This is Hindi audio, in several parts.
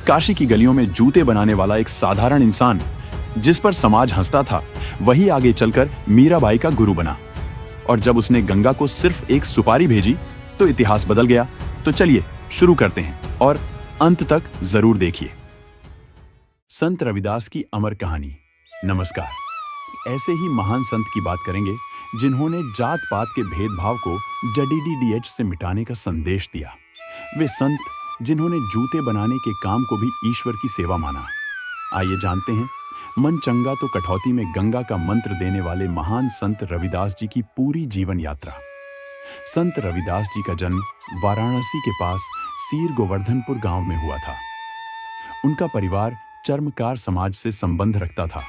काशी की गलियों में जूते बनाने वाला एक साधारण इंसान जिस पर समाज हंसता था, वही आगे चलकर मीराबाई का गुरु बना। और जब उसने गंगा को सिर्फ एक सुपारी भेजी तो इतिहास बदल गया। तो चलिए शुरू करते हैं और अंत तक जरूर देखिए। संत रविदास की अमर कहानी। नमस्कार। ऐसे ही महान संत की बात करेंगे जिन्होंने जात पात के भेदभाव को जडीडीडीएच से मिटाने का संदेश दिया। वे संत जिन्होंने जूते बनाने के काम को भी ईश्वर की सेवा माना। आइए जानते हैं मन चंगा तो कठौती में गंगा का मंत्र देने वाले महान संत रविदास जी की पूरी जीवन यात्रा। संत रविदास जी का जन्म वाराणसी के पास सीर गोवर्धनपुर गांव में हुआ था। उनका परिवार चर्मकार समाज से संबंध रखता था,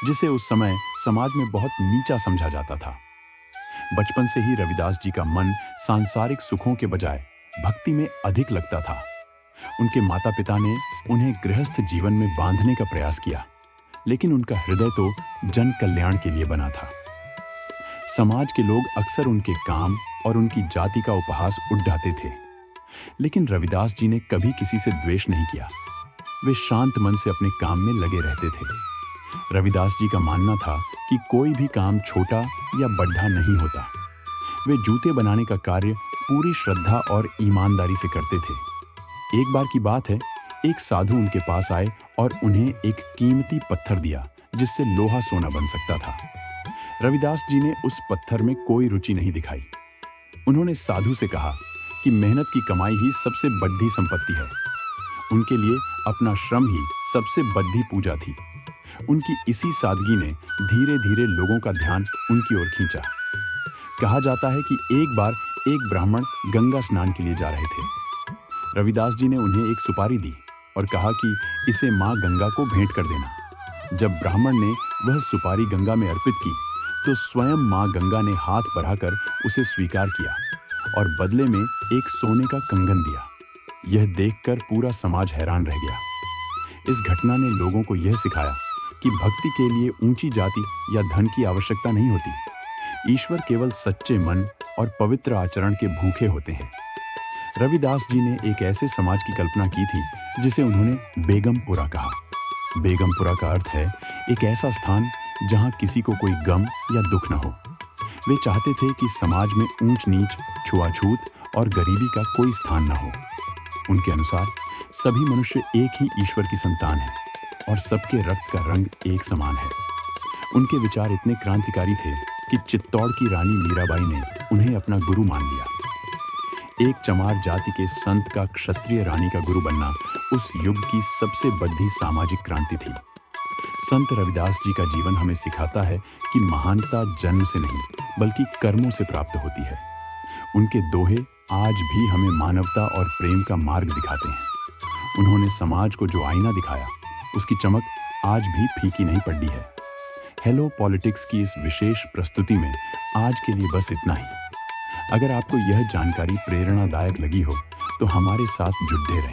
जिसे उस समय समाज में बहुत नीचा समझा जाता था। बचपन से ही रविदास जी का मन सांसारिक सुखों के बजाय भक्ति में अधिक लगता था। उनके माता पिता ने उन्हें गृहस्थ जीवन में बांधने का प्रयास किया, लेकिन उनका हृदय तो जन कल्याण के लिए बना था। समाज के लोग अक्सर उनके काम और उनकी जाति का उपहास उड़ाते थे, लेकिन रविदास जी ने कभी किसी से द्वेष नहीं किया। वे शांत मन से अपने काम में लगे रहते थे। रविदास जी का मानना था कि कोई भी काम छोटा या बड़ा नहीं होता। वे जूते बनाने का कार्य पूरी श्रद्धा और ईमानदारी से करते थे। एक बार की बात है, एक साधु उनके पास आए और उन्हें एक कीमती पत्थर दिया जिससे लोहा सोना बन सकता था। रविदास जी ने उस पत्थर में कोई रुचि नहीं दिखाई। उन्होंने साधु से कहा कि मेहनत की कमाई ही सबसे बड़ी संपत्ति है। उनके लिए अपना श्रम ही सबसे बड़ी पूजा थी। उनकी इसी सादगी ने धीरे धीरे लोगों का ध्यान उनकी ओर खींचा। कहा जाता है कि एक बार एक ब्राह्मण गंगा स्नान के लिए जा रहे थे। रविदास जी ने उन्हें एक सुपारी दी और कहा कि इसे मां गंगा को भेंट कर देना। जब ब्राह्मण ने वह सुपारी गंगा में अर्पित की तो स्वयं मां गंगा ने हाथ बढ़ाकर उसे स्वीकार किया और बदले में एक सोने का कंगन दिया। यह देखकर पूरा समाज हैरान रह गया। इस घटना ने लोगों को यह सिखाया कि भक्ति के लिए ऊंची जाति या धन की आवश्यकता नहीं होती। ईश्वर केवल सच्चे मन और पवित्र आचरण के भूखे होते हैं। रविदास जी ने एक ऐसे समाज की कल्पना की थी जिसे उन्होंने बेगमपुरा कहा। बेगमपुरा का अर्थ है एक ऐसा स्थान जहां किसी को कोई गम या दुख न हो। वे चाहते थे कि समाज में ऊंच नीच, छुआछूत और गरीबी का कोई स्थान न हो। उनके अनुसार सभी मनुष्य एक ही ईश्वर की संतान है और सबके रक्त का रंग एक समान है। उनके विचार इतने क्रांतिकारी थे कि चित्तौड़ की रानी मीराबाई ने उन्हें अपना गुरु मान लिया। एक चमार जाति के संत का क्षत्रिय रानी का गुरु बनना उस युग की सबसे बड़ी सामाजिक क्रांति थी। संत रविदास जी का जीवन हमें सिखाता है कि महानता जन्म से नहीं बल्कि कर्मों से प्राप्त होती है। उनके दोहे आज भी हमें मानवता और प्रेम का मार्ग दिखाते हैं। उन्होंने समाज को जो आईना दिखाया, उसकी चमक आज भी फीकी नहीं पड़ी है। हेलो पॉलिटिक्स की इस विशेष प्रस्तुति में आज के लिए बस इतना ही। अगर आपको यह जानकारी प्रेरणादायक लगी हो तो हमारे साथ जुड़े रहें।